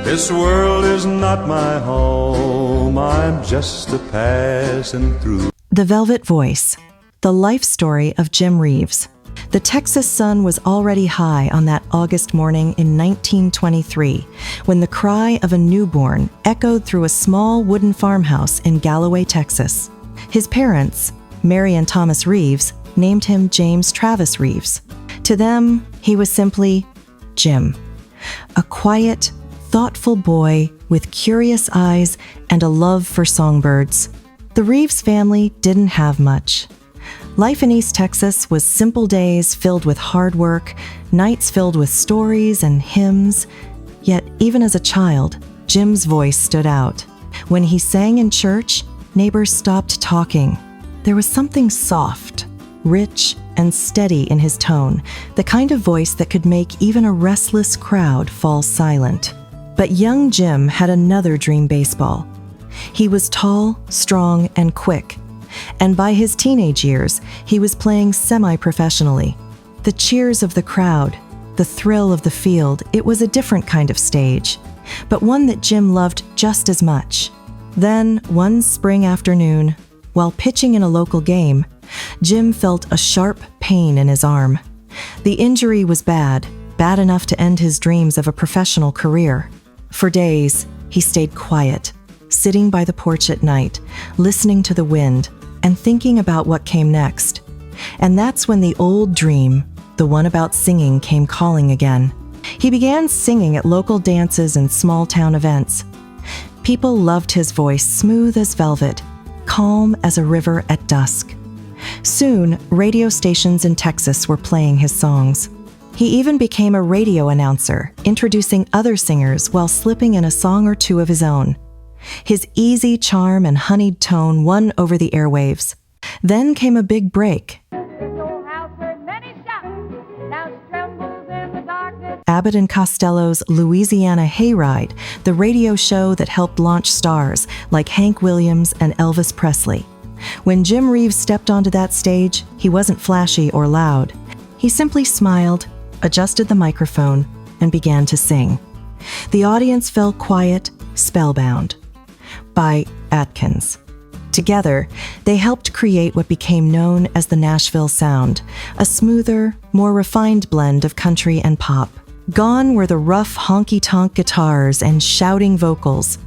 This world is not my home, I'm just a passing through. The Velvet Voice, the life story of Jim Reeves. The Texas sun was already high on that August morning in 1923, when the cry of a newborn echoed through a small wooden farmhouse in Galloway, Texas. His parents, Mary and Thomas Reeves, named him James Travis Reeves. To them, he was simply Jim, a quiet, thoughtful boy with curious eyes and a love for songbirds. The Reeves family didn't have much. Life in East Texas was simple days filled with hard work, nights filled with stories and hymns. Yet, even as a child, Jim's voice stood out. When he sang in church, neighbors stopped talking. There was something soft, rich, and steady in his tone, the kind of voice that could make even a restless crowd fall silent. But young Jim had another dream baseball. He was tall, strong, and quick. And by his teenage years, he was playing semi-professionally. The cheers of the crowd, the thrill of the field, it was a different kind of stage, but one that Jim loved just as much. Then, one spring afternoon, while pitching in a local game, Jim felt a sharp pain in his arm. The injury was bad enough to end his dreams of a professional career. For days, he stayed quiet, sitting by the porch at night, listening to the wind, and thinking about what came next. And that's when the old dream, the one about singing, came calling again. He began singing at local dances and small-town events. People loved his voice, smooth as velvet, calm as a river at dusk. Soon, radio stations in Texas were playing his songs. He even became a radio announcer, introducing other singers while slipping in a song or two of his own. His easy charm and honeyed tone won over the airwaves. Then came a big break. Abbott and Costello's Louisiana Hayride, the radio show that helped launch stars like Hank Williams and Elvis Presley. When Jim Reeves stepped onto that stage, he wasn't flashy or loud. He simply smiled, adjusted the microphone, and began to sing. The audience fell quiet, spellbound. By Atkins. Together, they helped create what became known as the Nashville sound, a smoother, more refined blend of country and pop. Gone were the rough honky-tonk guitars and shouting vocals.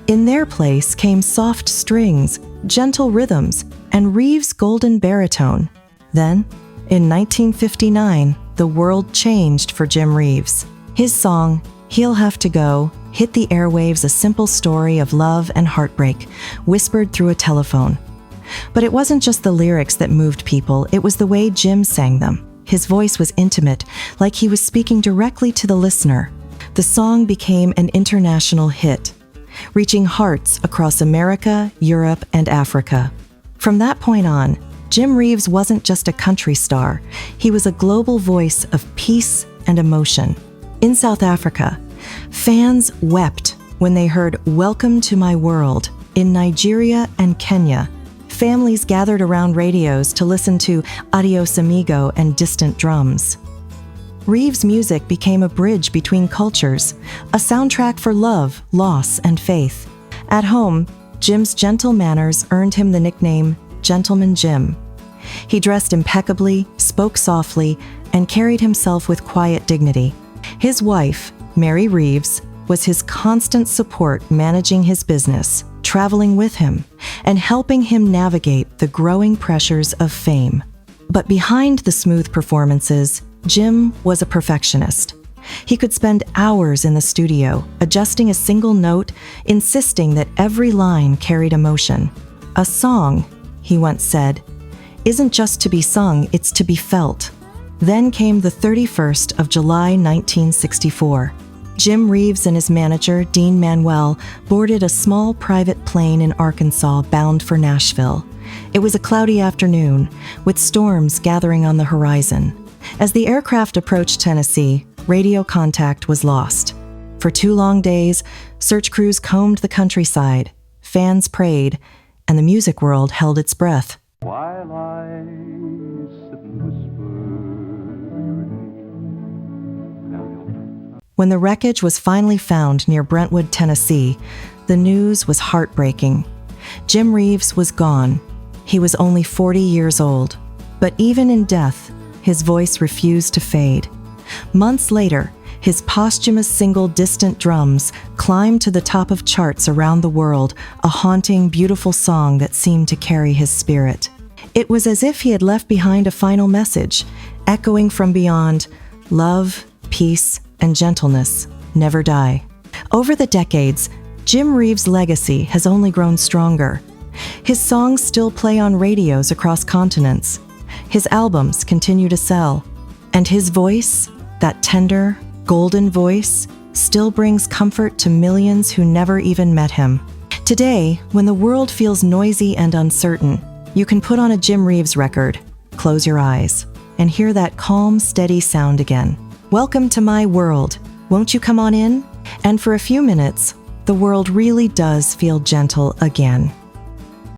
In their place came soft strings, gentle rhythms, and Reeves' golden baritone. Then, in 1959, the world changed for Jim Reeves. His song, He'll Have to Go, hit the airwaves, a simple story of love and heartbreak, whispered through a telephone. But it wasn't just the lyrics that moved people, it was the way Jim sang them. His voice was intimate, like he was speaking directly to the listener. The song became an international hit, reaching hearts across America, Europe, and Africa. From that point on, Jim Reeves wasn't just a country star, he was a global voice of peace and emotion. In South Africa, fans wept when they heard "Welcome to My World." In Nigeria and Kenya, families gathered around radios to listen to Adios Amigo and Distant Drums. Reeves' music became a bridge between cultures, a soundtrack for love, loss, and faith. At home, Jim's gentle manners earned him the nickname Gentleman Jim. He dressed impeccably, spoke softly, and carried himself with quiet dignity. His wife, Mary Reeves, was his constant support, managing his business, traveling with him, and helping him navigate the growing pressures of fame. But behind the smooth performances, Jim was a perfectionist. He could spend hours in the studio, adjusting a single note, insisting that every line carried emotion. "A song," he once said, "isn't just to be sung, it's to be felt." Then came the 31st of July, 1964. Jim Reeves and his manager, Dean Manuel, boarded a small private plane in Arkansas bound for Nashville. It was a cloudy afternoon, with storms gathering on the horizon. As the aircraft approached Tennessee, radio contact was lost. For 2 long days, search crews combed the countryside, fans prayed, and the music world held its breath. While I sit and whisper your name. When the wreckage was finally found near Brentwood, Tennessee, the news was heartbreaking. Jim Reeves was gone. He was only 40 years old. But even in death, his voice refused to fade. Months later, his posthumous single Distant Drums climbed to the top of charts around the world, a haunting, beautiful song that seemed to carry his spirit. It was as if he had left behind a final message, echoing from beyond: love, peace, and gentleness never die. Over the decades, Jim Reeves' legacy has only grown stronger. His songs still play on radios across continents. His albums continue to sell. And his voice, that tender, golden voice, still brings comfort to millions who never even met him. Today, when the world feels noisy and uncertain, you can put on a Jim Reeves record, close your eyes, and hear that calm, steady sound again. Welcome to my world. Won't you come on in? And for a few minutes, the world really does feel gentle again.